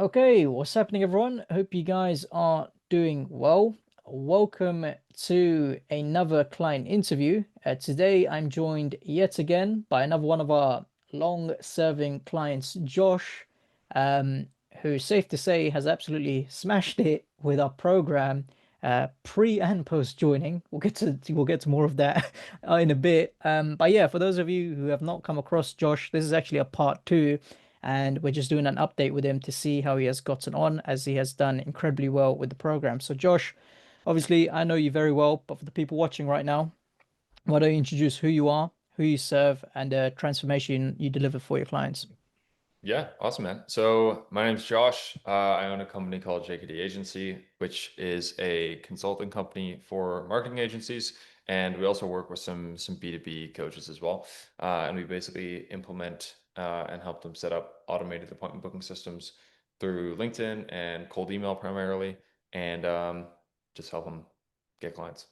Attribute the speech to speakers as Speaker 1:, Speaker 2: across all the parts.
Speaker 1: Okay, what's happening, everyone? Hope you guys are doing well. Welcome to another client interview. Today, I'm joined yet again by another one of our long-serving clients, Josh, um, who, safe to say, has absolutely smashed it with our program, pre and post joining. We'll get to more of that in a bit. But yeah, for those of you who have not come across Josh, this is actually a part two and we're just doing an update with him to see how he has gotten on as he has done incredibly well with the program. So Josh, obviously I know you very well, but for the people watching right now, why don't you introduce who you are, who you serve, and the transformation you deliver for your clients?
Speaker 2: Yeah, awesome, man. So my name's Josh. I own a company called JKD Agency, which is a consulting company for marketing agencies, and we also work with some B2B coaches as well. And we basically implement and help them set up automated appointment booking systems through LinkedIn and cold email primarily, and just help them get clients.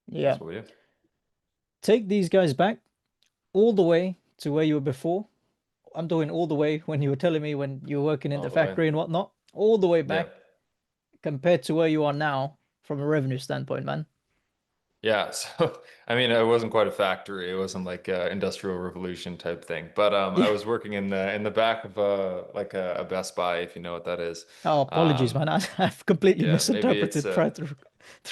Speaker 1: Yeah.
Speaker 2: That's what we do.
Speaker 1: Take these guys back all the way to where you were before. I'm doing all the way when you were telling me when you were working in
Speaker 2: All
Speaker 1: the
Speaker 2: the way.
Speaker 1: factory and whatnot, all the way
Speaker 2: Yeah.
Speaker 1: back compared to where you are now from a revenue standpoint, man.
Speaker 2: Yeah, so I mean, it wasn't quite a factory. It wasn't like a industrial revolution type thing. But I
Speaker 1: Yeah.
Speaker 2: was working in the back of a Best Buy, if you know what that is.
Speaker 1: Oh, apologies,
Speaker 2: Um,
Speaker 1: man. I've completely
Speaker 2: yeah, maybe it's
Speaker 1: misinterpreted prior to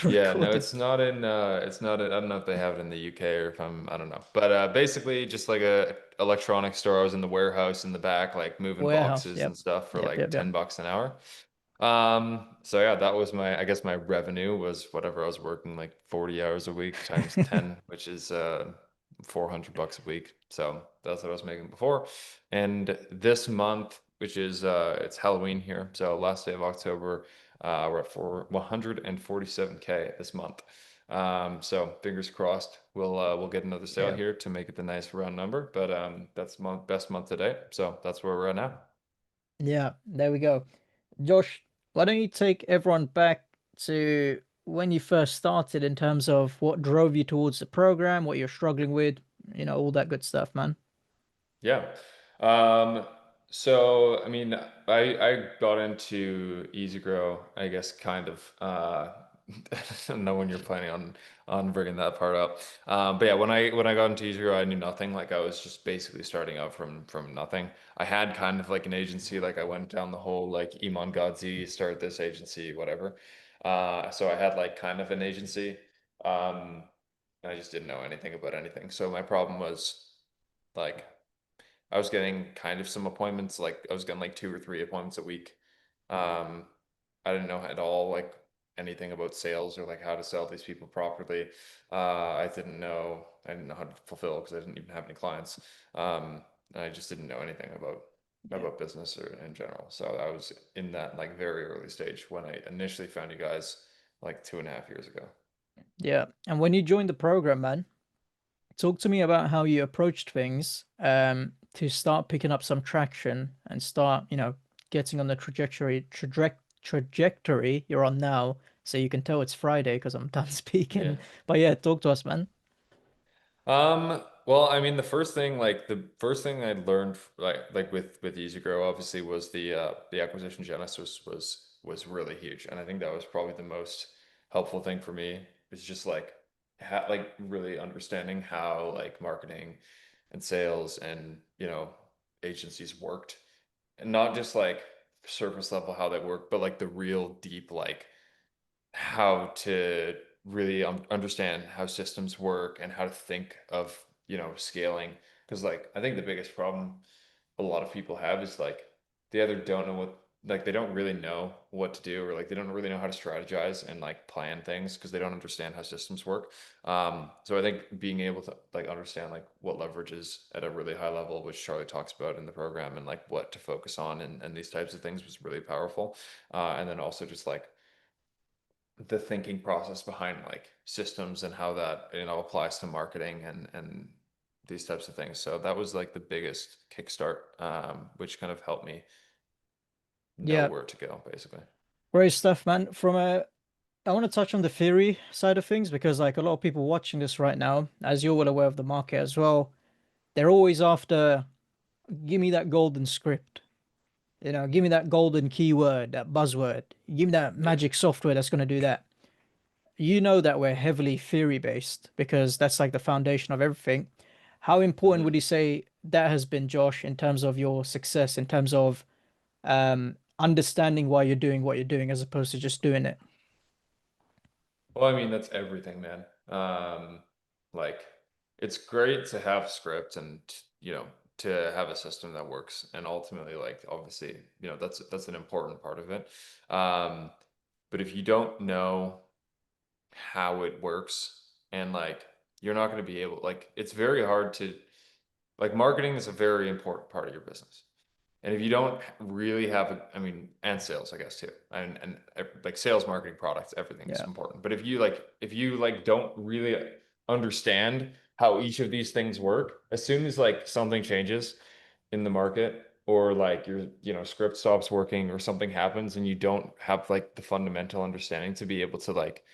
Speaker 2: yeah, no,
Speaker 1: recording.
Speaker 2: it's not in I don't know if they have it in the UK or if I don't know. But basically just like a electronics store. I was in the warehouse in the back, like moving
Speaker 1: Warehouse.
Speaker 2: boxes
Speaker 1: Yep.
Speaker 2: and stuff for
Speaker 1: Yep.
Speaker 2: like
Speaker 1: Yep. Yep.
Speaker 2: $10 an hour. So yeah, that was I guess my revenue was whatever I was working like 40 hours a week times 10, which is $400 a week. So that's what I was making before. And this month, which is it's Halloween here, so last day of October, we're at 147K this month. So fingers crossed, we'll get another sale
Speaker 1: Yeah.
Speaker 2: here to make it the nice round number. But that's best month to date. So that's where we're at now.
Speaker 1: Yeah. There we go. Josh, why don't you take everyone back to when you first started in terms of what drove you towards the program, what you're struggling with, all that good stuff, man.
Speaker 2: Yeah. Um, so I mean, I got into EasyGrow, I guess, kind of. I don't know when you're planning on bringing that part up. But yeah, when I got into EasyGrow, I knew nothing. Like I was just basically starting out from nothing. I had kind of like an agency. Like I went down the whole like Iman Godzi, start this agency, whatever. So I had like kind of an agency. And I just didn't know anything about anything. So my problem was like. I was getting kind of some appointments, like I was getting like two or three appointments a week. Um, I didn't know at all like anything about sales or like how to sell these people properly. I didn't know how to fulfill because I didn't even have any clients. And I just didn't know anything
Speaker 1: Yeah.
Speaker 2: about business or in general. So I was in that like very early stage when I initially found you guys like 2.5 years ago.
Speaker 1: Yeah. And when you joined the program, man, talk to me about how you approached things to start picking up some traction and start, getting on the trajectory you're on now. So you can tell it's Friday because I'm done speaking.
Speaker 2: Yeah.
Speaker 1: But yeah, talk to us, man.
Speaker 2: Well, I mean, the first thing I learned, like with EasyGrow, obviously, was the acquisition genesis was really huge, and I think that was probably the most helpful thing for me. Is just like like really understanding how like marketing and sales and agencies worked, and not just like surface level how they work, but like the real deep like how to really understand how systems work and how to think of, scaling. Because like I think the biggest problem a lot of people have is like they either don't know what like they don't really know what to do or like they don't really know how to strategize and like plan things because they don't understand how systems work. So I think being able to like understand like what leverage is at a really high level, which Charlie talks about in the program, and like what to focus on and these types of things was really powerful. And then also just like the thinking process behind like systems and how that applies to marketing and these types of things. So that was like the biggest kickstart, which kind of helped me know
Speaker 1: Yeah,
Speaker 2: where to go, basically.
Speaker 1: great stuff, man. I want to touch on the theory side of things because, like, a lot of people watching this right now, as you're well aware of the market as well, they're always after, give me that golden script. Give me that golden keyword, that buzzword. Give me that
Speaker 2: Yeah.
Speaker 1: magic software that's going to do that. You know that we're heavily theory based because that's like the foundation of everything. How important would
Speaker 2: Mhm.
Speaker 1: you say that has been, Josh, in terms of your success, in terms of understanding why you're doing what you're doing as opposed to just doing it?
Speaker 2: Well, I mean, that's everything, man. Like it's great to have script and, to have a system that works. And ultimately, like obviously, that's an important part of it. Um, but if you don't know how it works and like you're not going to be able, like it's very hard to, like marketing is a very important part of your business. And if you don't really have I mean, and sales, I guess too, and like sales, marketing, products, everything is
Speaker 1: Yeah,
Speaker 2: important. But if you don't really understand how each of these things work, as soon as like something changes in the market or like your, script stops working or something happens and you don't have like the fundamental understanding to be able to like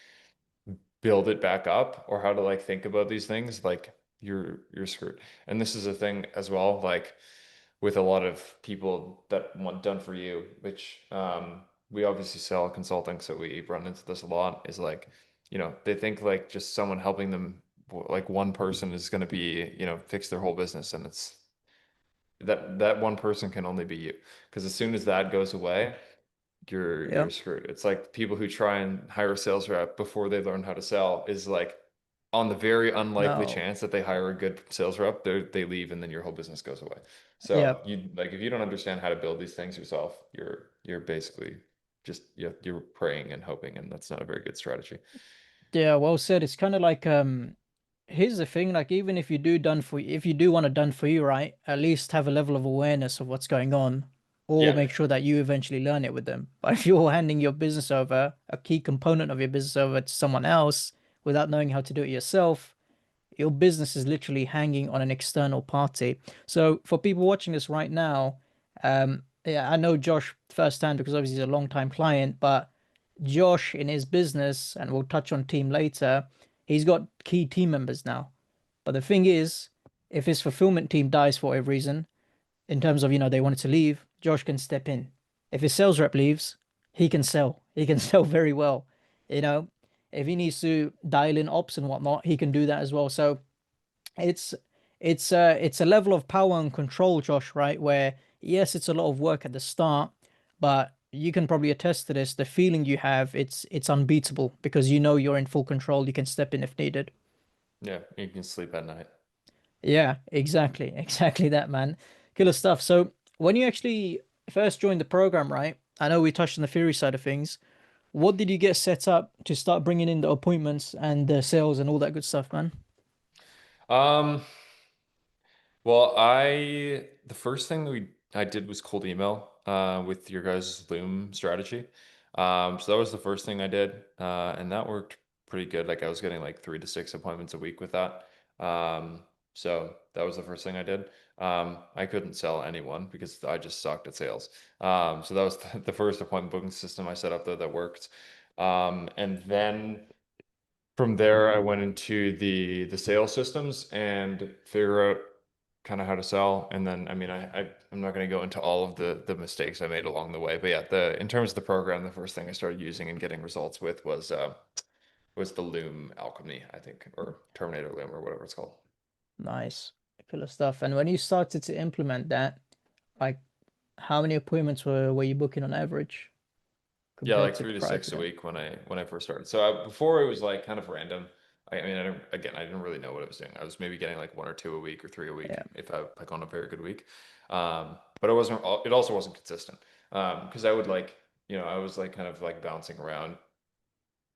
Speaker 2: build it back up or how to like think about these things, like you're screwed. And this is a thing as well, like with a lot of people that want done for you, which we obviously sell consulting, so we run into this a lot, is like, they think like just someone helping them, like one person is going to be, fix their whole business. And it's that one person can only be you. Because as soon as that goes away,
Speaker 1: yeah,
Speaker 2: you're screwed. It's like people who try and hire a sales rep before they learn how to sell is like on the very unlikely
Speaker 1: no,
Speaker 2: chance that they hire a good sales rep, they leave and then your whole business goes away.
Speaker 1: yeah,
Speaker 2: So you like if you don't understand how to build these things yourself, you're basically just you're praying and hoping, and that's not a very good strategy.
Speaker 1: yeah. Well said. It's kind of like here's the thing, like even if you do want it done for you, right? At least have a level of awareness of what's going on, or
Speaker 2: Yeah.
Speaker 1: make sure that you eventually learn it with them. But if you're handing your business over, a key component of your business over to someone else without knowing how to do it yourself, your business is literally hanging on an external party. So for people watching this right now, yeah, I know Josh firsthand because obviously he's a long time client, but Josh in his business, and we'll touch on team later, he's got key team members now. But the thing is, if his fulfillment team dies for whatever reason, in terms of, they wanted to leave, Josh can step in. If his sales rep leaves, he can sell. He can sell very well. You know, if he needs to dial in ops and whatnot, he can do that as well. So it's it's a level of power and control, Josh, right? Where yes, it's a lot of work at the start, but you can probably attest to this. The feeling you have, it's unbeatable because you know you're in full control. You can step in if needed.
Speaker 2: Yeah, you can sleep at night.
Speaker 1: Yeah, exactly. Exactly that, man. Killer stuff. So when you actually first joined the program, right? I know we touched on the theory side of things. What did you get set up to start bringing in the appointments and the sales and all that good stuff, man?
Speaker 2: Um, Well, the first thing I did was cold email with your guys' Loom strategy. So that was the first thing I did, and that worked pretty good. Like I was getting like 3 to 6 appointments a week with that. So that was the first thing I did. I couldn't sell anyone because I just sucked at sales. So that was the first appointment booking system I set up that worked. And then from there, I went into the sales systems and figure out kind of how to sell. And then, I mean, I'm not going to go into all of the mistakes I made along the way, but yeah, the in terms of the program, the first thing I started using and getting results with was the Loom Alchemy, I think, or Terminator Loom or whatever it's called.
Speaker 1: Nice. Killer stuff. And when you started to implement that, like how many appointments were you booking on average
Speaker 2: Yeah,
Speaker 1: compared
Speaker 2: like
Speaker 1: to
Speaker 2: three to
Speaker 1: prior to
Speaker 2: six a
Speaker 1: that?
Speaker 2: week when I first started. So before it was like kind of random. I mean, I didn't really know what I was doing. I was maybe getting like 1 or 2 a week or 3 a week
Speaker 1: Yeah,
Speaker 2: if I like on a very good week. But it wasn't. It also wasn't consistent. Because I would like, I was like kind of like bouncing around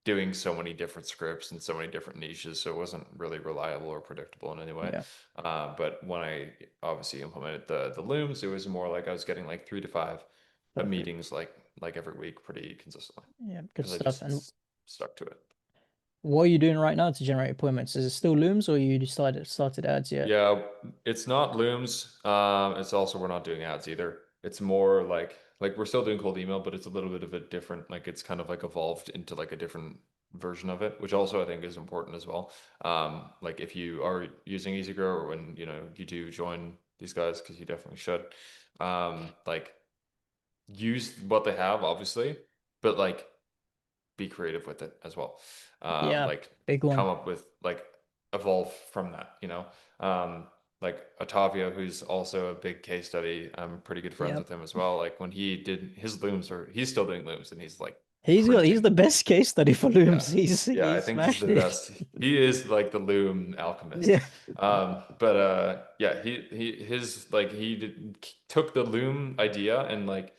Speaker 2: doing so many different scripts and so many different niches, so it wasn't really reliable or predictable in any way.
Speaker 1: yeah,
Speaker 2: But when I obviously implemented the looms, it was more like I was getting like 3 to 5
Speaker 1: perfect.
Speaker 2: meetings like every week pretty consistently
Speaker 1: Yeah, good
Speaker 2: because I
Speaker 1: stuff.
Speaker 2: just
Speaker 1: And
Speaker 2: stuck to it.
Speaker 1: what are you doing right now to generate appointments? Is it still Looms or you started ads yet?
Speaker 2: Yeah, it's not looms. It's also we're not doing ads either. It's more like we're still doing cold email, but it's a little bit of a different, like it's kind of like evolved into like a different version of it, which also I think is important as well. Like if you are using EasyGrow or when you do join these guys, because you definitely should. Like use what they have, obviously, but like be creative with it as well.
Speaker 1: Yeah,
Speaker 2: Like
Speaker 1: big one.
Speaker 2: come up with like evolve from that, you know. Like Otavio, who's also a big case study. I'm pretty good friends
Speaker 1: Yep.
Speaker 2: with him as well. Like when he did his looms, or he's still doing looms, and he's like
Speaker 1: He's
Speaker 2: printing.
Speaker 1: the best case study for
Speaker 2: Yeah.
Speaker 1: looms.
Speaker 2: Yeah, I
Speaker 1: He's
Speaker 2: think he's
Speaker 1: smashed
Speaker 2: the
Speaker 1: it.
Speaker 2: best. He is like the loom alchemist.
Speaker 1: Yeah.
Speaker 2: But yeah, took the loom idea and like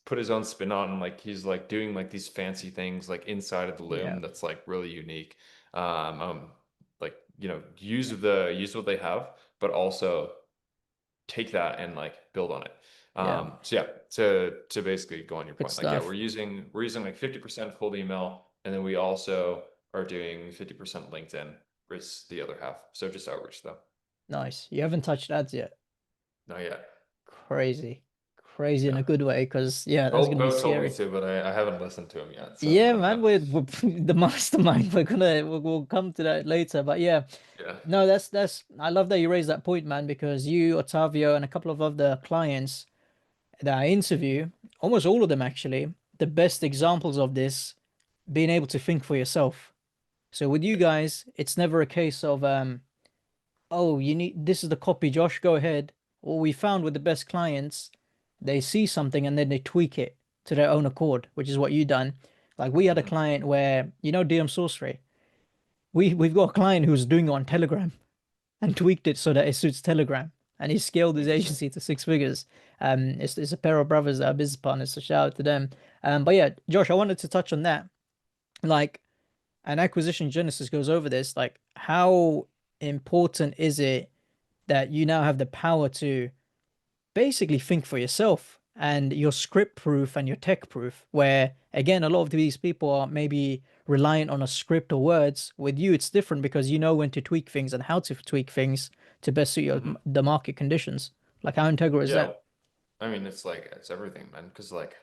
Speaker 2: put his own spin on, and like he's like doing like these fancy things like inside of the
Speaker 1: Yeah.
Speaker 2: loom that's like really unique. Like use what they have, but also take that and like build on it.
Speaker 1: Yeah.
Speaker 2: So yeah, to basically go on your
Speaker 1: Good
Speaker 2: point, like yeah,
Speaker 1: stuff.
Speaker 2: we're using like 50% cold email, and then we also are doing 50% LinkedIn is the other half. So just outreach though.
Speaker 1: Nice. You haven't touched ads yet.
Speaker 2: Not yet.
Speaker 1: Crazy. Crazy in
Speaker 2: Yeah.
Speaker 1: a good way, because yeah, that's gonna be
Speaker 2: Bo told me
Speaker 1: scary.
Speaker 2: to, but I haven't listened to him yet. So
Speaker 1: Yeah,
Speaker 2: I don't
Speaker 1: man,
Speaker 2: know.
Speaker 1: we're the mastermind. We'll come to that later. But yeah,
Speaker 2: Yeah.
Speaker 1: no, that's I love that you raised that point, man, because you, Otavio, and a couple of other clients that I interview, almost all of them actually, the best examples of this, being able to think for yourself. So with you guys, it's never a case of oh, you need this is the copy, Josh, go ahead. What we found with the best clients, they see something and then they tweak it to their own accord, which is what you done. Like we had a
Speaker 2: Hmm.
Speaker 1: client where, DM Sorcery. We've got a client who's doing it on Telegram and tweaked it so that it suits Telegram. And he scaled his
Speaker 2: Interesting.
Speaker 1: agency to 6 figures. It's a pair of brothers that are business partners, so shout out to them. But yeah, Josh, I wanted to touch on that. Like, an acquisition genesis goes over this. Like, how important is it that you now have the power to basically think for yourself and you're script proof and you're tech proof? Where again, a lot of these people are maybe reliant on a script or words. With you, it's different because you know when to tweak things and how to tweak things to best suit
Speaker 2: Hmm.
Speaker 1: the market conditions. Like, how integral is
Speaker 2: Yeah.
Speaker 1: that?
Speaker 2: I mean, it's everything, man. Because like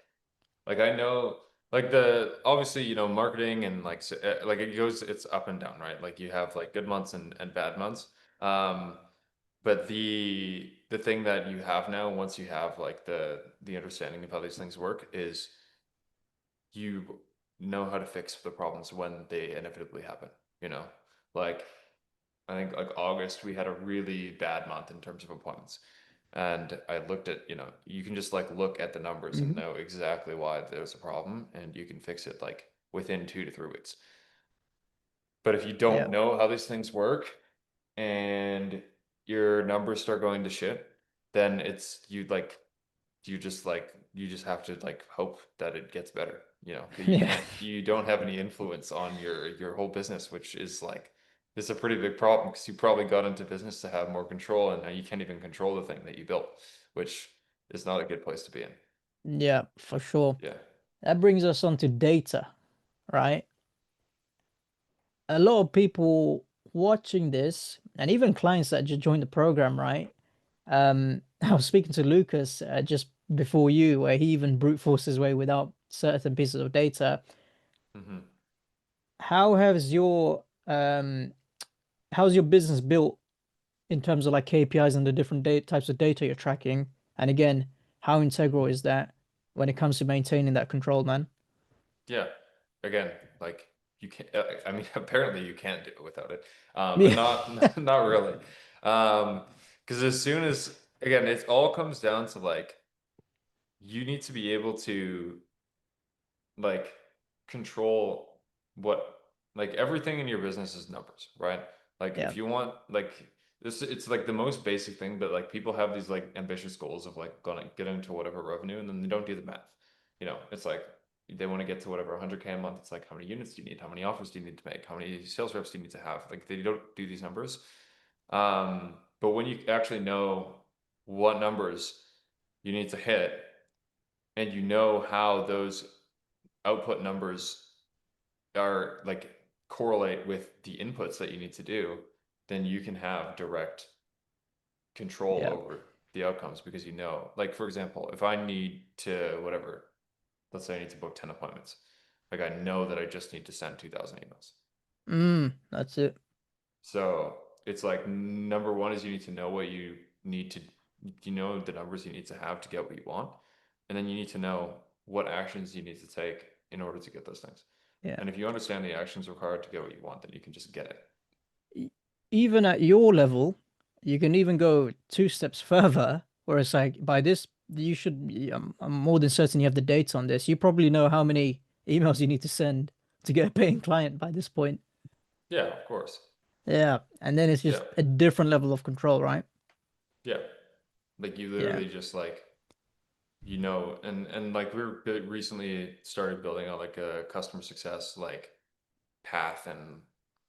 Speaker 2: I know, like the obviously marketing and like like it's up and down, right? Like you have like good months and bad months. Um, but the thing that you have now, once you have like the understanding of how these things work, is you know how to fix the problems when they inevitably happen. You know, like I think like August we had a really bad month in terms of appointments. And I looked at, you can just like look at the numbers and
Speaker 1: Hmm.
Speaker 2: know exactly why there's a problem, and you can fix it like within 2 to 3 weeks. But if you
Speaker 1: Yeah.
Speaker 2: don't know how these things work and your numbers start going to shit, then you just have to like hope that it gets better, 'cause
Speaker 1: Yeah.
Speaker 2: you don't have any influence on your whole business, which is like it's a pretty big problem because you probably got into business to have more control, and now you can't even control the thing that you built, which is not a good place to be in.
Speaker 1: Yeah, for sure.
Speaker 2: Yeah.
Speaker 1: That brings us on to data, right? A lot of people watching this, and even clients that just joined the program, right? I was speaking to Lucas just before you, where he even brute forced his way without certain pieces of data.
Speaker 2: Hmm.
Speaker 1: How has your how's your business built in terms of like KPIs and the different data types of data you're tracking? And again, how integral is that when it comes to maintaining that control, man?
Speaker 2: Yeah. Again, like you can't. I mean, apparently you can't do it without it, but
Speaker 1: Yeah,
Speaker 2: not really. Because as soon as again, it all comes down to like you need to be able to like control what like everything in your business is numbers, right? Like
Speaker 1: yeah,
Speaker 2: if you want like this, it's like the most basic thing, but like people have these like ambitious goals of like gonna get into whatever revenue, and then they don't do the math. It's like they want to get to whatever 100K a month. It's like how many units do you need? How many offers do you need to make? How many sales reps do you need to have? Like they don't do these numbers. But when you actually know what numbers you need to hit, and you know how those output numbers are like correlate with the inputs that you need to do, then you can have direct control
Speaker 1: yeah.
Speaker 2: over the outcomes, because like for example, if I need to whatever, let's say I need to book 10 appointments, like I know that I just need to send 2,000 emails.
Speaker 1: That's it.
Speaker 2: So it's like number one is you need to know what you need to, the numbers you need to have to get what you want. and then you need to know what actions you need to take in order to get those things.
Speaker 1: Yeah.
Speaker 2: And if you understand the actions required to get what you want, then you can just get it.
Speaker 1: E- Even at your level, you can even go two steps further, where it's like by this, you should, I'm more than certain you have the dates on this. You probably know how many emails you need to send to get a paying client by this point.
Speaker 2: Yeah, of course.
Speaker 1: Yeah. And then it's
Speaker 2: Yeah,
Speaker 1: just a different level of control, right?
Speaker 2: yeah. Like you
Speaker 1: Yeah.
Speaker 2: literally just like and like recently started building out like a customer success like path, and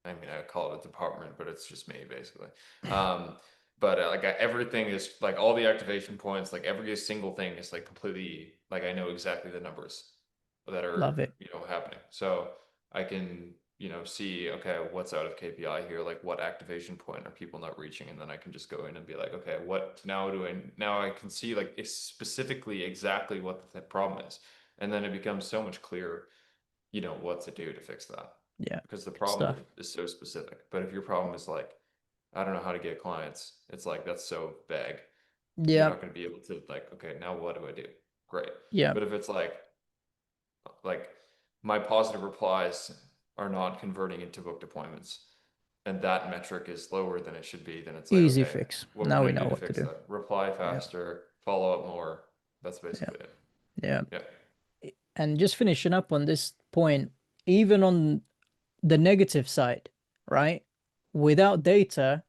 Speaker 2: I mean I call it a department, but it's just me basically. Um, but everything is like all the activation points, like every single thing is like completely like I know exactly the numbers that
Speaker 1: Love
Speaker 2: are
Speaker 1: it.
Speaker 2: happening. So I can see okay what's out of KPI here, like what activation point are people not reaching, and then I can just go in and be like okay what now I can see like it's specifically exactly what the problem is, and then it becomes so much clearer what to do to fix that,
Speaker 1: Yeah.
Speaker 2: because the
Speaker 1: Good
Speaker 2: problem
Speaker 1: stuff.
Speaker 2: is so specific. But if your problem is like I don't know how to get clients, it's like that's so vague, you're
Speaker 1: Yeah.
Speaker 2: not going to be able to like okay now what do I do, great.
Speaker 1: Yeah.
Speaker 2: But if it's like my positive replies are not converting into booked appointments, and that metric is lower than it should be, then it's like
Speaker 1: Easy
Speaker 2: okay
Speaker 1: fix.
Speaker 2: what can
Speaker 1: Now
Speaker 2: I
Speaker 1: we
Speaker 2: do
Speaker 1: know
Speaker 2: to
Speaker 1: what to
Speaker 2: fix
Speaker 1: do.
Speaker 2: that? Reply
Speaker 1: Yeah.
Speaker 2: faster, follow up more. That's
Speaker 1: Yeah.
Speaker 2: basically it.
Speaker 1: Yeah.
Speaker 2: Yeah,
Speaker 1: And just finishing up on this point, even on the negative side, right? Without data,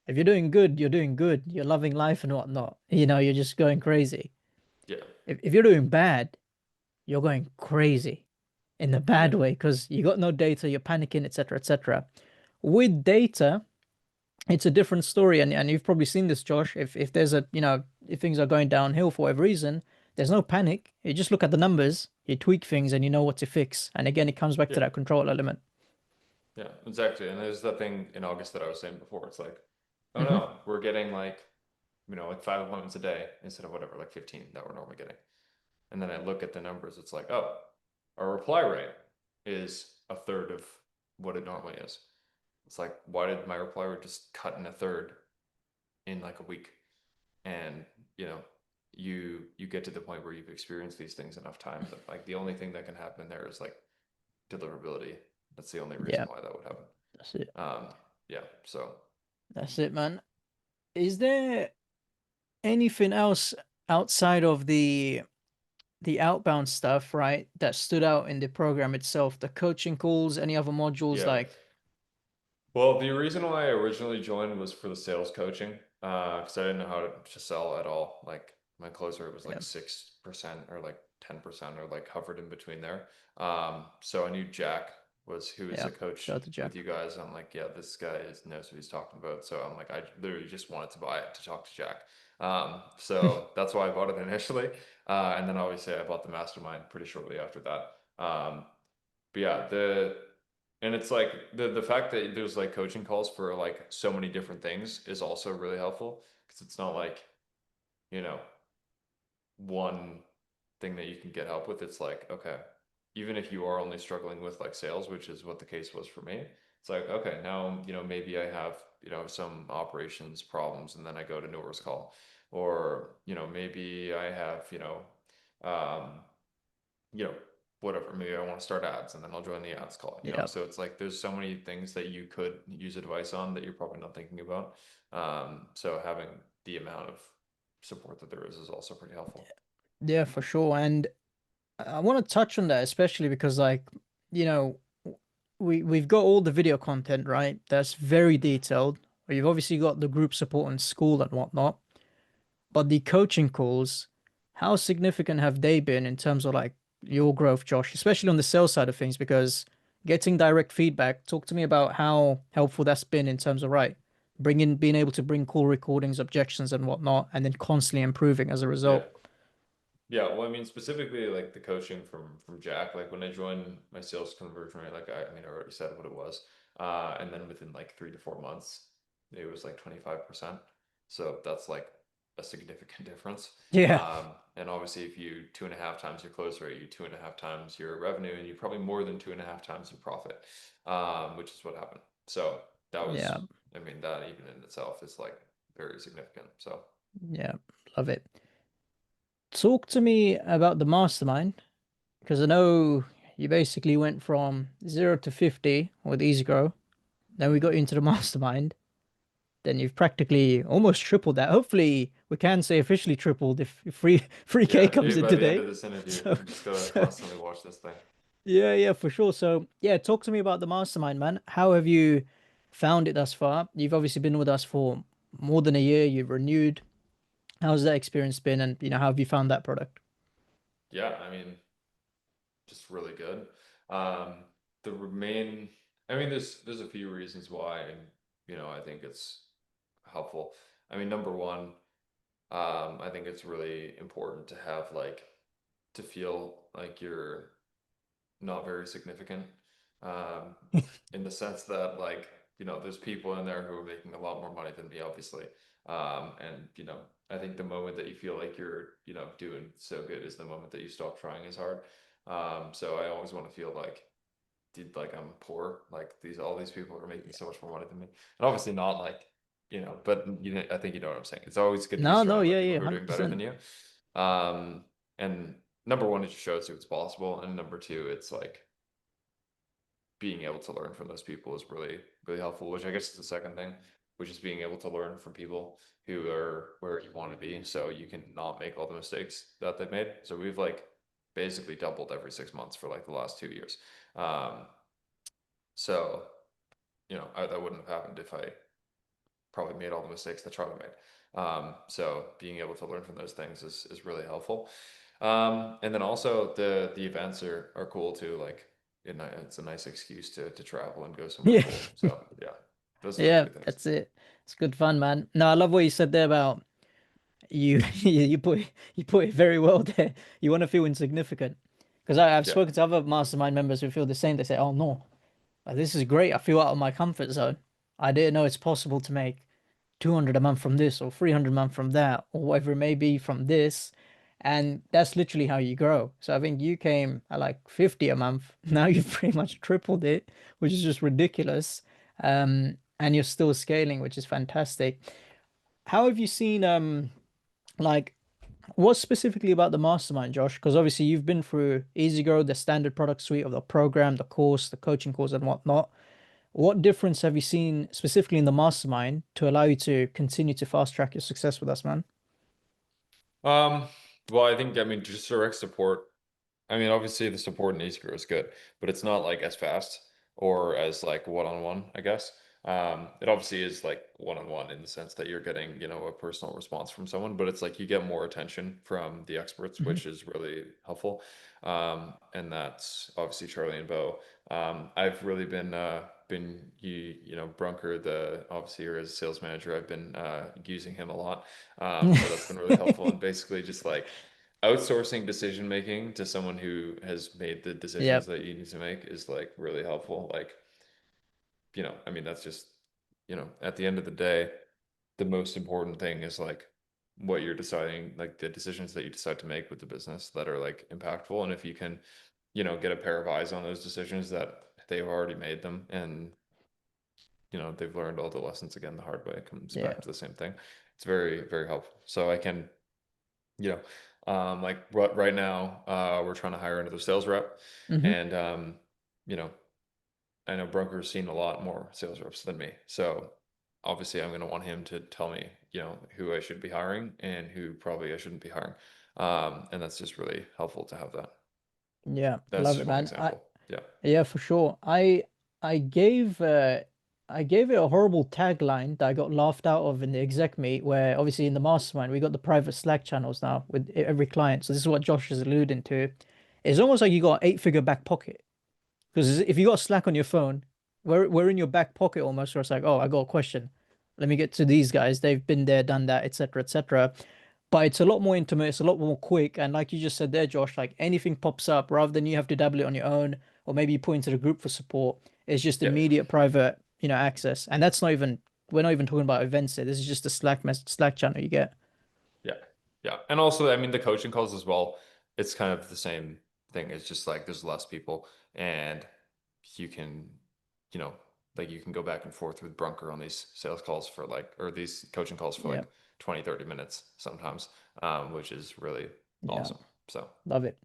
Speaker 1: if you're doing good, you're doing good. You're loving life and whatnot. You're just going crazy.
Speaker 2: yeah,
Speaker 1: If you're doing bad, you're going crazy in the bad
Speaker 2: yeah,
Speaker 1: way because you got no data, you're panicking, etc., etc. With data, it's a different story, and you've probably seen this, Josh. If there's if things are going downhill for whatever reason, there's no panic. You just look at the numbers, you tweak things, and you know what to fix. And again, it comes back to
Speaker 2: yeah.
Speaker 1: that control element.
Speaker 2: Yeah, exactly. And there's that thing in August that I was saying before. It's like, oh
Speaker 1: Hmm.
Speaker 2: no, we're getting like 5 appointments a day instead of whatever, like 15 that we're normally getting. And then I look at the numbers, it's like, oh, our reply rate is a third of what it normally is. It's like, why did my reply rate just cut in a third in like a week? And you know, you get to the point where you've experienced these things enough times that like the only thing that can happen there is like deliverability. That's the only reason
Speaker 1: Yeah,
Speaker 2: why that would happen.
Speaker 1: that's it.
Speaker 2: Yeah, so
Speaker 1: That's it, man. Is there anything else outside of the outbound stuff, right, that stood out in the program itself? The coaching calls, any other modules
Speaker 2: yeah.
Speaker 1: like,
Speaker 2: Well, the reason why I originally joined was for the sales coaching, because I didn't know how to sell at all. Like my close rate was
Speaker 1: yeah,
Speaker 2: like 6% or like 10% or like hovered in between there. So I knew Jack was who was
Speaker 1: yeah.
Speaker 2: a coach
Speaker 1: Shout out to
Speaker 2: with
Speaker 1: Jack.
Speaker 2: you guys. I'm like, yeah, this guy knows what he's talking about. So I'm like, I literally just wanted to buy it to talk to Jack. So that's why I bought it initially. And then obviously I bought the mastermind pretty shortly after that. But yeah, and it's like the fact that there's like coaching calls for like so many different things is also really helpful, because it's not like, you know, one thing that you can get help with. It's like, okay, even if you are only struggling with like sales, which is what the case was for me, it's like, okay, now, maybe I have, some operations problems, and then I go to Nora's call. Or, maybe I have, um, you know, whatever, maybe I want to start ads, and then I'll join the ads call,
Speaker 1: Yeah,
Speaker 2: so it's like there's so many things that you could use advice on that you're probably not thinking about. So having the amount of support that there is also pretty helpful.
Speaker 1: yeah, for sure. And I want to touch on that, especially because like, you know, we've got all the video content, right? That's very detailed. You've obviously got the group support in school and whatnot, but the coaching calls, how significant have they been in terms of like your growth, Josh, especially on the sales side of things? Because getting direct feedback, talk to me about how helpful that's been in terms of right, being able to bring call recordings, objections, and whatnot, and then constantly improving as a
Speaker 2: Yeah.
Speaker 1: result.
Speaker 2: Yeah, well, I mean, specifically like the coaching from Jack, like when I joined my sales conversion rate, like I mean, I already said what it was. And then within like 3 to 4 months, it was like 25%. So that's like a significant difference.
Speaker 1: Yeah,
Speaker 2: And obviously, if you 2.5 times your close rate, you 2.5 times your revenue, and you probably more than 2.5 times your profit, which is what happened. So that
Speaker 1: yeah,
Speaker 2: was, I mean, that even in itself is like very significant. So
Speaker 1: yeah, love it. talk to me about the mastermind because I know you basically went from 0 to 50 with EasyGrow. Then we got you into the mastermind. Then you've practically almost tripled that. Hopefully, we can say officially tripled if free K
Speaker 2: Yeah,
Speaker 1: comes
Speaker 2: dude,
Speaker 1: in
Speaker 2: by the end of
Speaker 1: today.
Speaker 2: this interview,
Speaker 1: So,
Speaker 2: I'm just gonna
Speaker 1: so
Speaker 2: constantly watch this thing.
Speaker 1: yeah, for sure. So yeah, talk to me about the mastermind, man. How have you found it thus far? You've obviously been with us for more than a year. You've renewed. How's that experience been? And how have you found that product?
Speaker 2: Yeah, I mean, just really good. Um, the main, I mean, there's a few reasons why, I think it's helpful. I mean, number one, I think it's really important to have like to feel like you're not very significant, um, in the sense that like there's people in there who are making a lot more money than me, obviously, and I think the moment that you feel like you're doing so good is the moment that you stop trying as hard. So I always want to feel like did like I'm poor, like these all these people are making so much more money than me, and obviously not like but I think you know what I'm saying. It's always good to be
Speaker 1: No, no,
Speaker 2: surrounded by
Speaker 1: yeah,
Speaker 2: people
Speaker 1: yeah,
Speaker 2: who are doing better
Speaker 1: 100%.
Speaker 2: than you. And number one, it just shows you it's possible, and number two, it's like being able to learn from those people is really really helpful, which I guess is the second thing, which is being able to learn from people who are where you want to be so you can not make all the mistakes that they've made. So we've like basically doubled every 6 months for like the last 2 years. Um so that wouldn't have happened if I probably made all the mistakes that Charlie made. So being able to learn from those things is really helpful. And then also the events are cool too. Like it's a nice excuse to travel and go somewhere
Speaker 1: Yeah,
Speaker 2: cool. So yeah, those are the
Speaker 1: yeah,
Speaker 2: two things.
Speaker 1: that's it. It's good fun, man. No, I love what you said there about you. You put it very well there. You want to feel insignificant because I've
Speaker 2: Yeah,
Speaker 1: spoken to other mastermind members who feel the same. They say, "Oh no, like, this is great. I feel out of my comfort zone. I didn't know it's possible to make 200 a month from this or 300 a month from that or whatever it may be from this." And that's literally how you grow. So I think you came at like 50 a month. Now you've pretty much tripled it, which is just ridiculous. And you're still scaling, which is fantastic. How have you seen like what specifically about the mastermind, Josh? Because obviously you've been through EasyGrow, the standard product suite of the program, the course, the coaching course, and whatnot. What difference have you seen specifically in the mastermind to allow you to continue to fast track your success with us, man?
Speaker 2: Um, well, I mean, just direct support. I mean, obviously the support in Easygrow is good, but it's not like as fast or as like one-on-one, I guess. It obviously is like one-on-one in the sense that you're getting, a personal response from someone, but it's like you get more attention from the experts,
Speaker 1: Hmm.
Speaker 2: which is really helpful. And that's obviously Charlie and Bo. I've really been Brunker, the obviously you're as a sales manager, I've been using him a lot. So that's been really helpful, and basically just like outsourcing decision making to someone who has made the decisions
Speaker 1: Yep.
Speaker 2: that you need to make is like really helpful. Like, I mean, that's just, at the end of the day, the most important thing is like what you're deciding, like the decisions that you decide to make with the business that are like impactful. And if you can, get a pair of eyes on those decisions that they've already made them and, they've learned all the lessons again the hard way, it comes
Speaker 1: Yeah.
Speaker 2: back to the same thing. It's very, very helpful. So I can you like right now, we're trying to hire another sales rep,
Speaker 1: Hmm.
Speaker 2: and you know, I know Broker's seen a lot more sales reps than me, so obviously I'm going to want him to tell me, who I should be hiring and who probably I shouldn't be hiring, and that's just really helpful to have that.
Speaker 1: Yeah.
Speaker 2: That's
Speaker 1: Love
Speaker 2: just
Speaker 1: it,
Speaker 2: one
Speaker 1: man.
Speaker 2: example. Yeah,
Speaker 1: Yeah, for sure. I gave I gave it a horrible tagline that I got laughed out of in the exec meet where obviously in the mastermind we got the private Slack channels now with every client. So this is what Josh is alluding to. It's almost like you got an eight-figure back pocket. Because if you got Slack on your phone, we're in your back pocket almost, where it's like, oh, I got a question. Let me get to these guys. They've been there, done that, etc., etc. But it's a lot more intimate, it's a lot more quick. And like you just said there, Josh, like anything pops up, rather than you have to dabble it on your own, or maybe you put into the group for support, it's just
Speaker 2: yeah,
Speaker 1: immediate private, access. And that's not even we're not even talking about events here. This is just a Slack channel you get.
Speaker 2: yeah, yeah. And also, I mean, the coaching calls as well. It's kind of the same thing. It's just like there's less people, and you can, you know, like you can go back and forth with Brunker on these sales calls or these coaching calls for
Speaker 1: Yeah.
Speaker 2: like 20, 30 minutes sometimes, which is really,
Speaker 1: Yeah,
Speaker 2: awesome. So
Speaker 1: love it.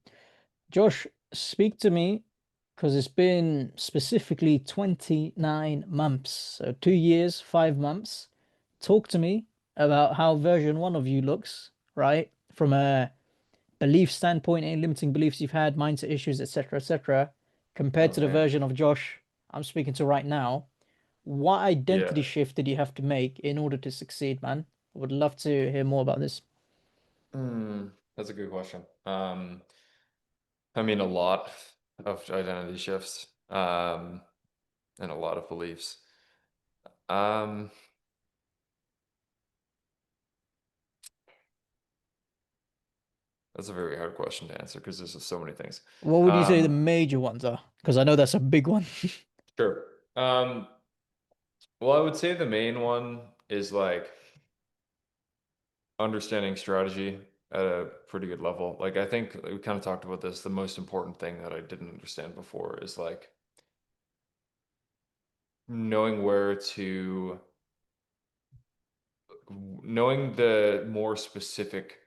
Speaker 1: Josh, speak to me because it's been specifically 29 months. So 2 years, 5 months. Talk to me about how version one of you looks, right? From a belief standpoint, any limiting beliefs you've had, mindset issues, etc., compared
Speaker 2: oh
Speaker 1: to the
Speaker 2: man,
Speaker 1: version of Josh I'm speaking to right now. What
Speaker 2: yeah.
Speaker 1: identity shift did you have to make in order to succeed, man? I would love to hear more about this.
Speaker 2: That's a good question. I mean, a lot of identity shifts, and a lot of beliefs. Um, that's a very hard question to answer because there's just so many things.
Speaker 1: What would you say the
Speaker 2: Um,
Speaker 1: major ones are? Because I know that's a big one.
Speaker 2: sure. Well, I would say the main one is like understanding strategy at a pretty good level. Like I think we kind of talked about this. The most important thing that I didn't understand before is like knowing where to, knowing the more specific,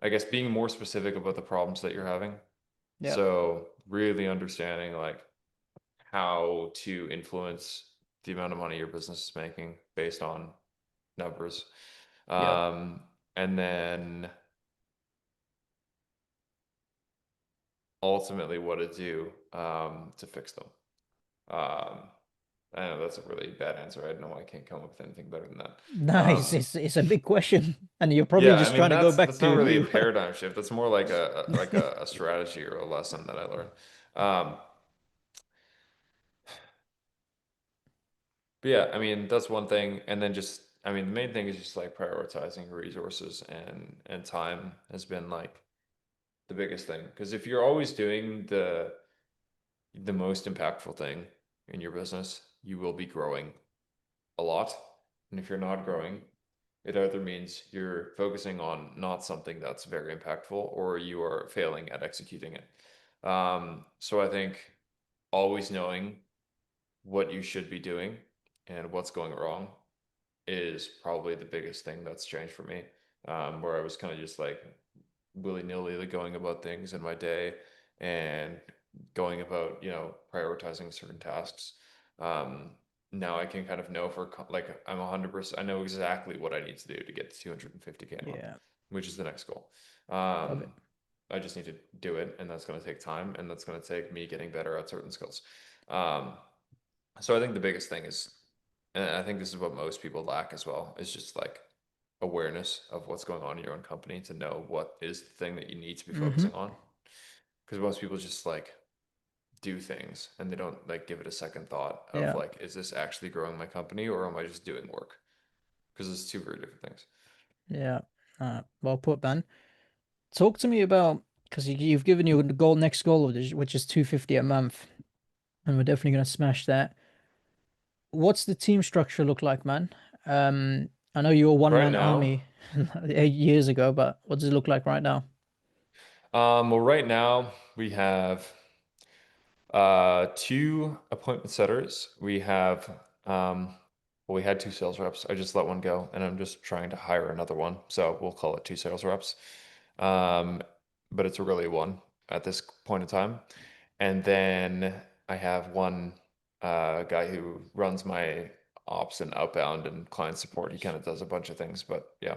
Speaker 2: I guess being more specific about the problems that you're having.
Speaker 1: Yep,
Speaker 2: So really understanding like how to influence the amount of money your business is making based on numbers.
Speaker 1: yep.
Speaker 2: Um, and then ultimately what to do to fix them. Um, I know that's a really bad answer. I know I can't come up with anything better than that.
Speaker 1: Nice.
Speaker 2: Um,
Speaker 1: It's a big question, and you're probably
Speaker 2: yeah, I
Speaker 1: just
Speaker 2: mean
Speaker 1: trying to go back
Speaker 2: that's not
Speaker 1: to who
Speaker 2: really a
Speaker 1: you were.
Speaker 2: paradigm shift. That's more like a strategy or a lesson that I learned. Um, but yeah, I mean that's one thing, and then just I mean the main thing is just like prioritizing resources and time has been like the biggest thing. Because if you're always doing the most impactful thing in your business, you will be growing a lot. And if you're not growing, it either means you're focusing on not something that's very impactful or you are failing at executing it. So I think always knowing what you should be doing and what's going wrong is probably the biggest thing that's changed for me. Where I was kind of just like willy-nilly like going about things in my day and going about, prioritizing certain tasks. Um, Now I can kind of know like I'm 100%, I know exactly what I need to do to get to 250K a month,
Speaker 1: Yeah,
Speaker 2: which is the next goal.
Speaker 1: love it.
Speaker 2: I just need to do it, and that's going to take time, and that's going to take me getting better at certain skills. Um, so I think the biggest thing is, and I think this is what most people lack as well, is just like awareness of what's going on in your own company to know what is the thing that you need to be
Speaker 1: Mm-hmm.
Speaker 2: focusing on. Because most people just like do things and they don't like give it a second thought of
Speaker 1: Yeah,
Speaker 2: like, is this actually growing my company or am I just doing work? Because it's two very different things.
Speaker 1: yeah. Well put, man. Talk to me about because you've given your goal next goal, which is 250 a month, and we're definitely gonna smash that. What's the team structure look like, man? I know you were one
Speaker 2: Right
Speaker 1: man
Speaker 2: now,
Speaker 1: army 8 years ago, but what does it look like right now?
Speaker 2: well, right now we have two appointment setters. We have well, we had two sales reps. I just let one go, and I'm just trying to hire another one. So we'll call it two sales reps. Um, but it's really one at this point in time. And then I have one guy who runs my ops and outbound and client support. He kind of does a bunch of things, but yeah,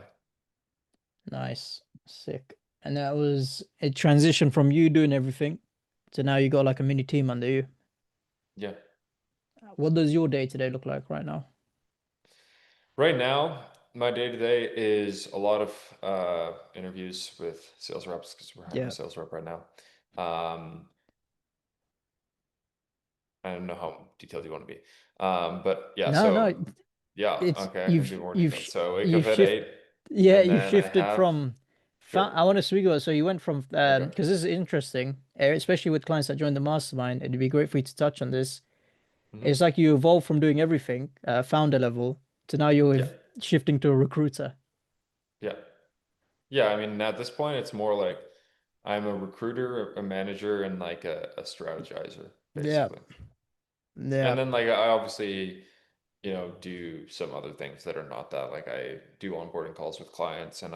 Speaker 1: Nice, sick. And that was a transition from you doing everything to now you got like a mini team under you.
Speaker 2: yeah.
Speaker 1: What does your day to day look like right now?
Speaker 2: Right now, my day to day is a lot of interviews with sales reps because we're hiring a
Speaker 1: Yeah.
Speaker 2: sales rep right now. Um, I don't know how detailed you want to be. But yeah,
Speaker 1: No, no,
Speaker 2: so yeah,
Speaker 1: it's
Speaker 2: okay, I can be more detailed. So wake up
Speaker 1: you've
Speaker 2: at
Speaker 1: shift
Speaker 2: 8,
Speaker 1: yeah,
Speaker 2: and
Speaker 1: you've
Speaker 2: then I
Speaker 1: shifted
Speaker 2: have,
Speaker 1: from
Speaker 2: sure,
Speaker 1: I want to speak about so you went from
Speaker 2: okay.
Speaker 1: because this is interesting, especially with clients that join the mastermind. It'd be great for you to touch on this.
Speaker 2: Hmm.
Speaker 1: It's like you evolve from doing everything, founder level, to now
Speaker 2: Yeah,
Speaker 1: shifting to a recruiter.
Speaker 2: yeah. Yeah, I mean, at this point, it's more like I'm a recruiter, a manager, and like a strategizer,
Speaker 1: Yeah,
Speaker 2: basically.
Speaker 1: yeah,
Speaker 2: And then like I obviously, do some other things that are not that. Like I do onboarding calls with clients and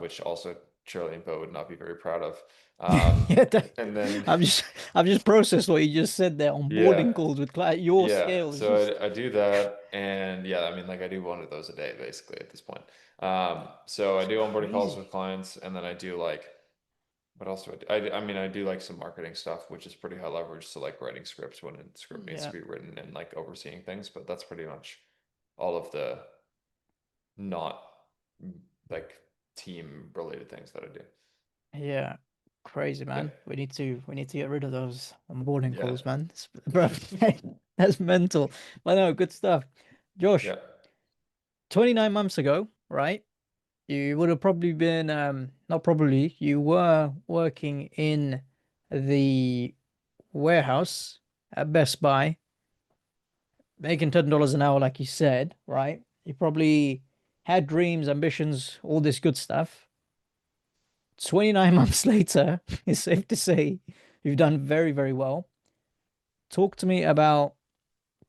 Speaker 2: which also Shirley and Bo would not be very proud of. Um,
Speaker 1: Yeah,
Speaker 2: and then
Speaker 1: I've just I've just processed what you just said there.
Speaker 2: yeah,
Speaker 1: Onboarding calls with client, your
Speaker 2: yeah.
Speaker 1: scale is
Speaker 2: So
Speaker 1: just
Speaker 2: I do that, and yeah, I mean, like I do one of those a day basically at this point. So I do onboarding calls with
Speaker 1: crazy.
Speaker 2: clients, and then I do like what else do I do? I mean, I do like some marketing stuff, which is pretty high leverage. So like writing scripts when a script needs to
Speaker 1: Yeah,
Speaker 2: be written and like overseeing things, but that's pretty much all of the not like team related things that I do.
Speaker 1: yeah, crazy,
Speaker 2: Yeah.
Speaker 1: man. We need to get rid of those onboarding
Speaker 2: Yeah.
Speaker 1: calls, man. Bro, that's mental. But no, good stuff. Josh,
Speaker 2: Yeah.
Speaker 1: 29 months ago, right? You would have probably been, not probably, you were working in the warehouse at Best Buy, making $10 an hour, like you said, right? You probably had dreams, ambitions, all this good stuff. 29 months later, it's safe to say you've done very, very well. Talk to me about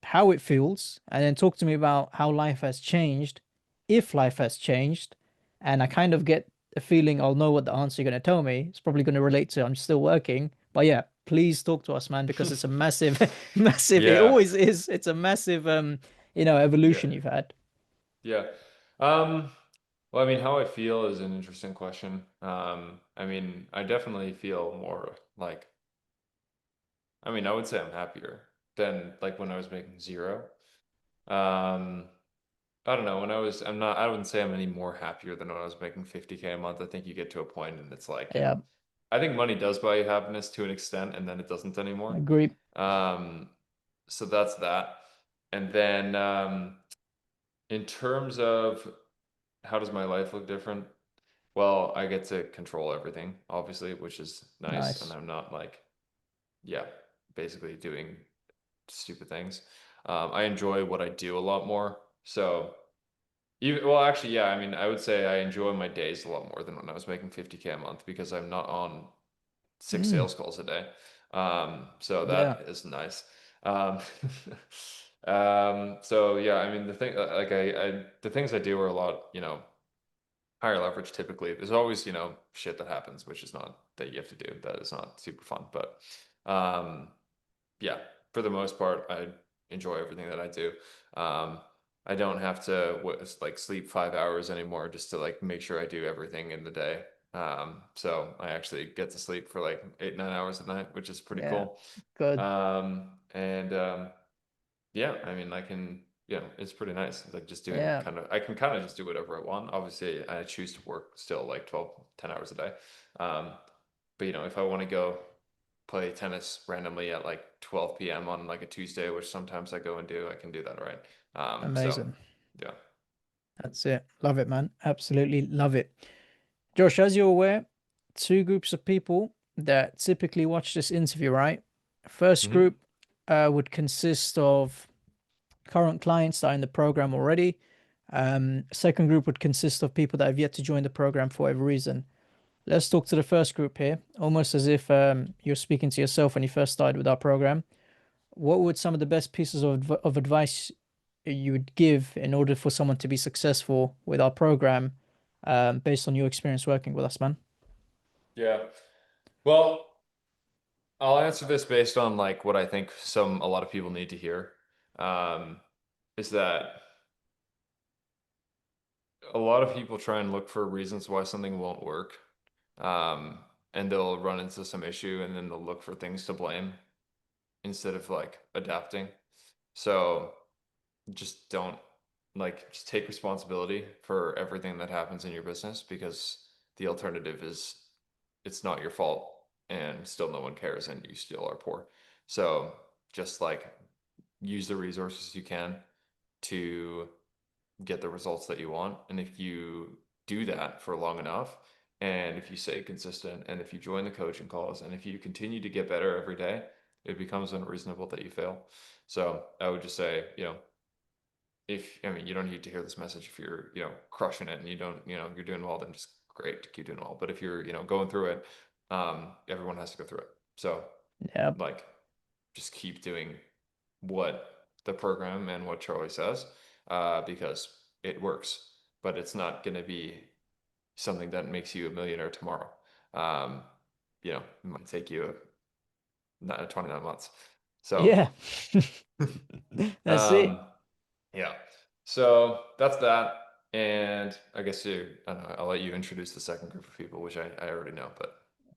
Speaker 1: how it feels, and then talk to me about how life has changed, if life has changed. And I kind of get a feeling I'll know what the answer you're going to tell me. It's probably going to relate to I'm still working. But yeah, please talk to us, man, because it's a massive, massive, it
Speaker 2: Yeah.
Speaker 1: always is. It's a massive,
Speaker 2: Yeah.
Speaker 1: evolution you've had.
Speaker 2: Yeah. Um, well, I mean, how I feel is an interesting question. I mean, I definitely feel more like, I mean, I would say I'm happier than like when I was making zero. Um, I don't know. I wouldn't say I'm any more happier than when I was making 50K a month. I think you get to a point and it's like,
Speaker 1: Yeah,
Speaker 2: I think money does buy you happiness to an extent, and then it doesn't
Speaker 1: I
Speaker 2: anymore.
Speaker 1: agree.
Speaker 2: Um, so that's that. And then in terms of how does my life look different? Well, I get to control everything, obviously, which is nice, and
Speaker 1: Nice.
Speaker 2: I'm not like, yeah, basically doing stupid things. I enjoy what I do a lot more. So even well, actually, yeah, I mean, I would say I enjoy my days a lot more than when I was making 50K a month because I'm not on six
Speaker 1: Mm,
Speaker 2: sales calls a day. So
Speaker 1: yeah,
Speaker 2: that is nice. Um, so yeah, I mean, the thing, like the things I do are a lot, higher leverage typically. There's always, shit that happens, which is not that you have to do. That is not super fun, but um, yeah, for the most part, I enjoy everything that I do. Um, I don't have to like sleep 5 hours anymore just to like make sure I do everything in the day. So I actually get to sleep for like 8, 9 hours a night, which is pretty
Speaker 1: yeah,
Speaker 2: cool.
Speaker 1: good.
Speaker 2: And yeah, I mean, it's pretty nice. Like just doing
Speaker 1: Yeah,
Speaker 2: I can kind of just do whatever I want. Obviously, I choose to work still like 12, 10 hours a day. Um, but if I want to go play tennis randomly at like 12 p.m. on like a Tuesday, which sometimes I go and do, I can do that, right? So
Speaker 1: amazing.
Speaker 2: yeah.
Speaker 1: That's it. Love it, man. Absolutely love it. Josh, as you're aware, two groups of people that typically watch this interview, right? First
Speaker 2: Hmm.
Speaker 1: group would consist of current clients that are in the program already. Second group would consist of people that have yet to join the program for whatever reason. Let's talk to the first group here, almost as if you're speaking to yourself when you first started with our program. What would some of the best pieces of advice you would give in order for someone to be successful with our program, based on your experience working with us, man?
Speaker 2: Yeah. Well, I'll answer this based on like what I think a lot of people need to hear. Um, is that a lot of people try and look for reasons why something won't work. Um, and they'll run into some issue and then they'll look for things to blame instead of like adapting. So just don't just take responsibility for everything that happens in your business because the alternative is it's not your fault and still no one cares and you still are poor. So just like use the resources you can to get the results that you want. And if you do that for long enough, and if you stay consistent, and if you join the coaching calls, and if you continue to get better every day, it becomes unreasonable that you fail. So I would just say, if I mean you don't need to hear this message if you're crushing it and you don't you're doing well, then just great to keep doing well. But if you're going through it, everyone has to go through it. So
Speaker 1: Yeah,
Speaker 2: like just keep doing what the program and what Charlie says, because it works. But it's not going to be something that makes you a millionaire tomorrow. Um, it might take you 29 months. So,
Speaker 1: Yeah. That's it.
Speaker 2: um, yeah. So that's that. And I guess I don't know, I'll let you introduce the second group of people, which I already know, but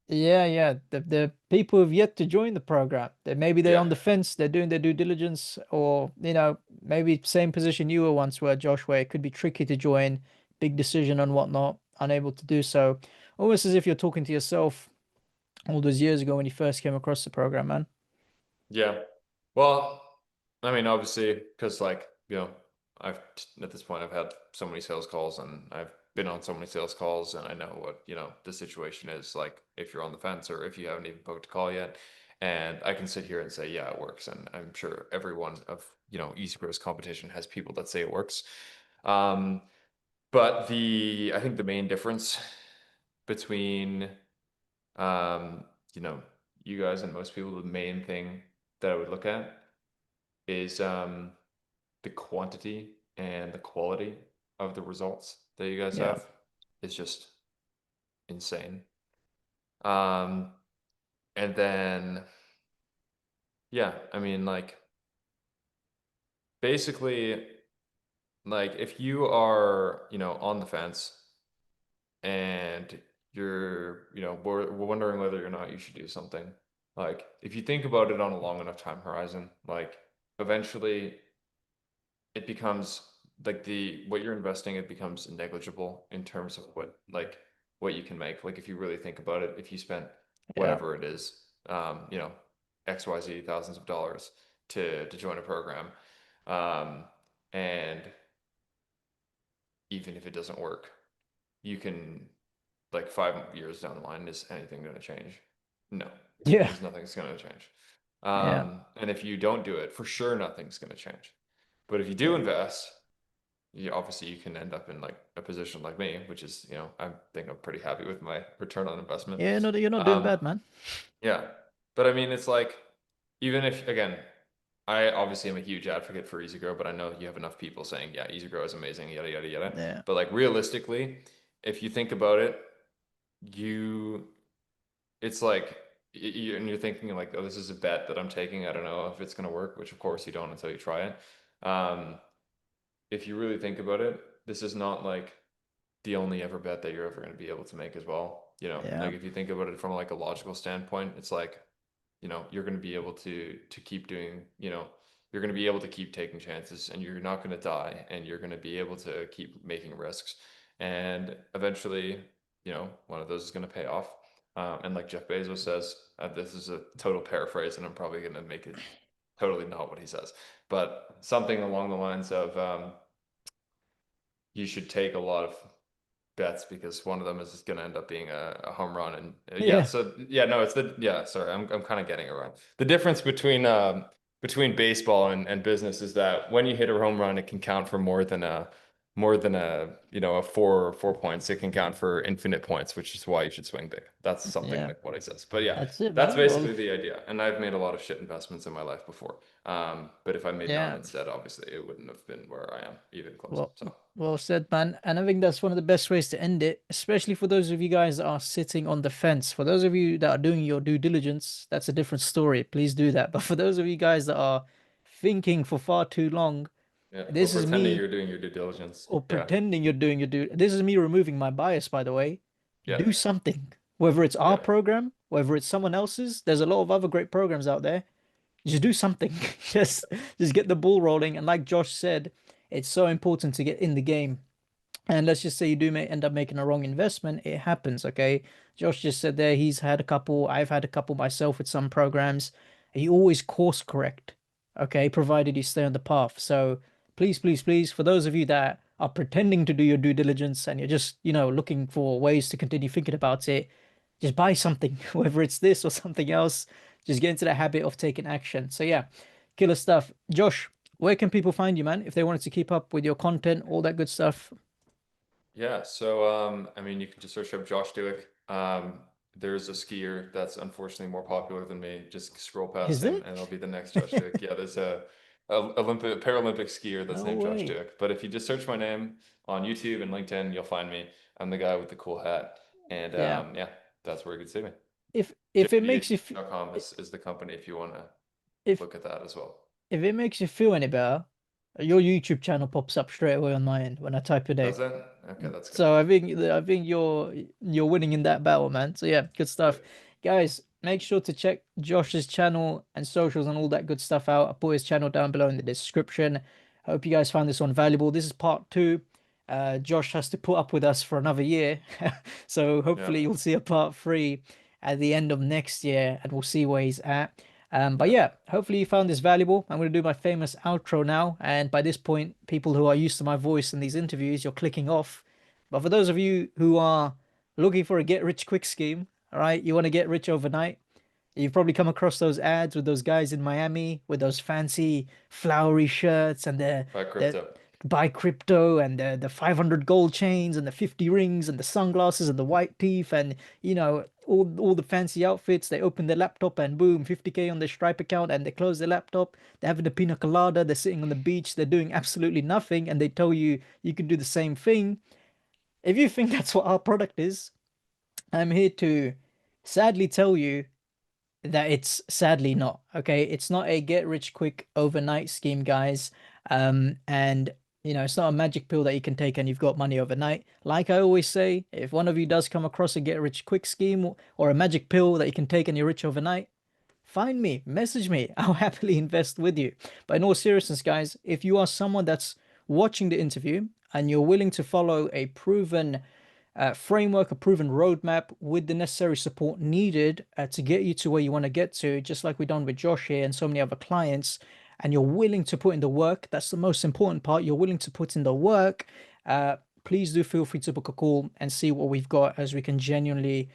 Speaker 1: Yeah, yeah. The people who've yet to join the program. That maybe they're
Speaker 2: yeah.
Speaker 1: on the fence, they're doing their due diligence, or maybe same position you were once were, Josh, where it could be tricky to join, big decision and whatnot, unable to do so. Almost as if you're talking to yourself all those years ago when you first came across the program, man.
Speaker 2: Yeah. Well, I mean, obviously, because I've at this point I've had so many sales calls and I've been on so many sales calls and I know what, the situation is like if you're on the fence or if you haven't even booked a call yet. And I can sit here and say, yeah, it works. And I'm sure everyone of, EasyGrow's competition has people that say it works. Um, but I think the main difference between um, you know, you guys and most people, the main thing that I would look at is the quantity and the quality of the results that you guys
Speaker 1: Yeah,
Speaker 2: have is just insane. Um, and then, yeah, I mean, like, basically, like, if you are, on the fence and you're, we're wondering whether or not you should do something, like, if you think about it on a long enough time horizon, like, eventually it becomes like the what you're investing, it becomes negligible in terms of what you can make. Like if you really think about it, if you spent
Speaker 1: yeah,
Speaker 2: whatever it is, XYZ thousands of dollars to join a program, um, and even if it doesn't work, you can like 5 years down the line, is anything going to change? No,
Speaker 1: yeah,
Speaker 2: there's nothing's going to change.
Speaker 1: yeah,
Speaker 2: And if you don't do it, for sure, nothing's going to change. But if you do
Speaker 1: yeah.
Speaker 2: invest, obviously you can end up in like a position like me, which is, I think I'm pretty happy with my return on investment.
Speaker 1: Yeah, no, you're not doing
Speaker 2: Um,
Speaker 1: bad, man.
Speaker 2: yeah. But I mean, it's like, even if, again, I obviously am a huge advocate for EasyGrow, but I know you have enough people saying, yeah, EasyGrow is amazing, yada, yada, yada.
Speaker 1: Yeah,
Speaker 2: But like realistically, if you think about it, you, it's like, and you're thinking like, oh, this is a bet that I'm taking. I don't know if it's going to work, which of course you don't until you try it. Um, if you really think about it, this is not like the only ever bet that you're ever going to be able to make as well.
Speaker 1: yeah,
Speaker 2: Like if you think about it from like a logical standpoint, it's like, you're going to be able to keep doing, you're going to be able to keep taking chances and you're not going to die and you're going to be able to keep making risks. And eventually, one of those is going to pay off. And like Jeff Bezos says, this is a total paraphrase and I'm probably going to make it totally not what he says, but something along the lines of, you should take a lot of bets because one of them is going to end up being a home run. And yeah,
Speaker 1: yeah,
Speaker 2: so yeah, no, yeah, sorry, I'm kind of getting it wrong. The difference between baseball and business is that when you hit a home run, it can count for more than a a 4 points. It can count for infinite points, which is why you should swing big. That's something
Speaker 1: yeah.
Speaker 2: like what he says. But yeah,
Speaker 1: That's it,
Speaker 2: that's
Speaker 1: man. Well,
Speaker 2: basically the idea. And I've made a lot of shit investments in my life before. But if I made none
Speaker 1: yeah.
Speaker 2: instead, obviously it wouldn't have been where I am, even close.
Speaker 1: Well,
Speaker 2: So
Speaker 1: well said, man. And I think that's one of the best ways to end it, especially for those of you guys that are sitting on the fence. For those of you that are doing your due diligence, that's a different story. Please do that. But for those of you guys that are thinking for far too long,
Speaker 2: yeah, or
Speaker 1: this is
Speaker 2: pretending
Speaker 1: me,
Speaker 2: you're doing your due diligence.
Speaker 1: or
Speaker 2: Yeah,
Speaker 1: pretending you're doing your due. This is me removing my bias, by the way.
Speaker 2: yeah,
Speaker 1: Do something. Whether it's our
Speaker 2: yeah.
Speaker 1: program, whether it's someone else's, there's a lot of other great programs out there. Just do something. Just get the ball rolling. And like Josh said, it's so important to get in the game. And let's just say you do end up making a wrong investment, it happens, okay? Josh just said there he's had a couple, I've had a couple myself with some programs. You always course correct, okay, provided you stay on the path. So please, please, please, for those of you that are pretending to do your due diligence and you're just, looking for ways to continue thinking about it, just buy something, whether it's this or something else. Just get into the habit of taking action. So yeah, killer stuff. Josh, where can people find you, man? If they wanted to keep up with your content, all that good stuff.
Speaker 2: Yeah, so I mean, you can just search up Josh Duick. There's a skier that's unfortunately more popular than me. Just scroll past
Speaker 1: Is
Speaker 2: him,
Speaker 1: it?
Speaker 2: and it'll be the next Josh Duick. Yeah, there's a Paralympic skier that's
Speaker 1: No
Speaker 2: named Josh
Speaker 1: way.
Speaker 2: Duick. But if you just search my name on YouTube and LinkedIn, you'll find me. I'm the guy with the cool hat. And
Speaker 1: Yeah.
Speaker 2: yeah, that's where you can see me.
Speaker 1: If it makes you
Speaker 2: JPEG.com is the company if you want to
Speaker 1: if
Speaker 2: look at that as well.
Speaker 1: if it makes you feel any better, your YouTube channel pops up straight away on my end when I type your name.
Speaker 2: Does that? Okay, that's good.
Speaker 1: So I think you're winning in that battle, man. So yeah, good stuff.
Speaker 2: Yep.
Speaker 1: Guys, make sure to check Josh's channel and socials and all that good stuff out. I'll put his channel down below in the description. I hope you guys found this one valuable. This is part two. Josh has to put up with us for another year. So
Speaker 2: Yeah.
Speaker 1: hopefully you'll see a part three at the end of next year and we'll see where he's at. But
Speaker 2: Yeah.
Speaker 1: yeah, hopefully you found this valuable. I'm going to do my famous outro now. And by this point, people who are used to my voice in these interviews, you're clicking off. But for those of you who are looking for a get rich quick scheme, all right, you want to get rich overnight, you've probably come across those ads with those guys in Miami with those fancy flowery shirts and
Speaker 2: Buy
Speaker 1: the
Speaker 2: crypto.
Speaker 1: buy crypto and the 500 gold chains and the 50 rings and the sunglasses and the white teeth and all the fancy outfits. They open their laptop and boom, 50K on their Stripe account, and they close their laptop. They're having a pina colada, they're sitting on the beach, they're doing absolutely nothing, and they tell you you can do the same thing. If you think that's what our product is, I'm here to sadly tell you that it's sadly not. Okay, it's not a get rich quick overnight scheme, guys. And it's not a magic pill that you can take and you've got money overnight. Like I always say, if one of you does come across a get rich quick scheme or a magic pill that you can take and you're rich overnight, find me, message me. I'll happily invest with you. But in all seriousness, guys, if you are someone that's watching the interview and you're willing to follow a proven framework, a proven roadmap with the necessary support needed to get you to where you want to get to, just like we've done with Josh here and so many other clients, and you're willing to put in the work, that's the most important part. You're willing to put in the work. Uh, Please do feel free to book a call and see what we've got as we can genuinely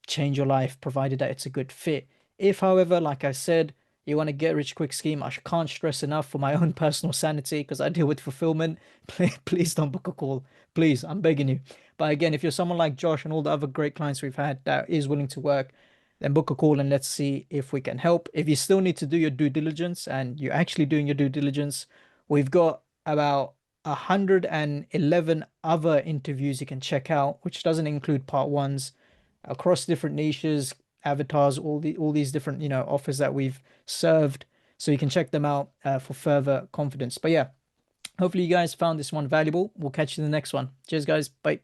Speaker 1: change your life, provided that it's a good fit. If, however, like I said, you want to get rich quick scheme, I can't stress enough for my own personal sanity because I deal with fulfillment. Please don't book a call. Please, I'm begging you. But again, if you're someone like Josh and all the other great clients we've had that is willing to work, then book a call and let's see if we can help. If you still need to do your due diligence and you're actually doing your due diligence, we've got about 111 other interviews you can check out, which doesn't include part ones across different niches, avatars, all these different offers that we've served. So you can check them out for further confidence. But yeah, hopefully you guys found this one valuable. We'll catch you in the next one. Cheers, guys. Bye.